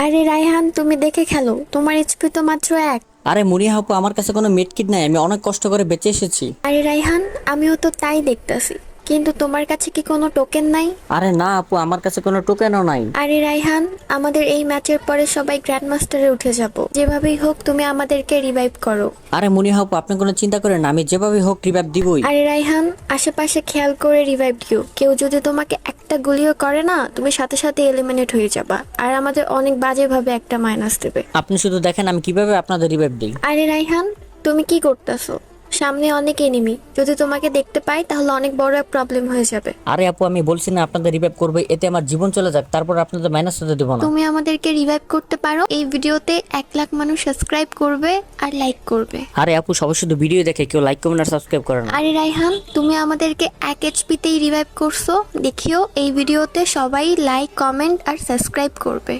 আরে রায়হান, তুমি দেখে খেলো, তোমার এইচপি তো মাত্র এক। আরে মুনিয়া আপু, আমার কাছে কোনো মেড কিট নাই, আমি অনেক কষ্ট করে বেঁচে এসেছি। আরে রায়হান, আমিও তো তাই দেখতাছি, কিন্তু তোমার কাছে কি কোনো টোকেন নাই? আরে না আপু, আমার কাছে কোনো টোকেনও নাই। আরে রায়হান, আমাদের এই ম্যাচের পরে সবাই গ্র্যান্ড মাস্টারে উঠে যাব, যেভাবেই হোক তুমি আমাদেরকে রিভাইভ করো। আরে মুনিয়া আপু, আপনি কোনো চিন্তা করেন না, আমি যেভাবে হোক রিভাইভ দিবই। আরে রায়হান, আশেপাশে খেয়াল করে রিভাইভ দিও, কেউ যদি তোমাকে একটা গুলিও করে না, তুমি সাথে সাথে এলিমিনেট হয়ে যাবা, আর আমাদের অনেক বাজেভাবে একটা মাইনাস দেবে। আপনি শুধু দেখেন আমি কিভাবে আপনাদের রিভাইভ দিই। আরে রায়হান, তুমি কি করতেছো? সামনে অনেক এনিমি, যদি তোমাকে দেখতে পাই তাহলে অনেক বড় এক প্রবলেম হয়ে যাবে। আরে আপু, আমি বলছি না আপনাদের রিভাইভ করবে, এতে আমার জীবন চলে যাক, তারপর আপনাদের মাইনাস হতে দেবো না। তুমি আমাদেরকে রিভাইভ করতে পারো, এই ভিডিওতে 1 লাখ মানুষ সাবস্ক্রাইব করবে আর লাইক করবে। আরে আপু, সবাই শুধু ভিডিও দেখে, কেউ লাইক কমেন্ট আর সাবস্ক্রাইব করে না। আরে রায়হান, তুমি আমাদেরকে 1 এইচপিতেই রিভাইভ করছো, দেখিও এই ভিডিওতে সবাই লাইক কমেন্ট আর সাবস্ক্রাইব করবে।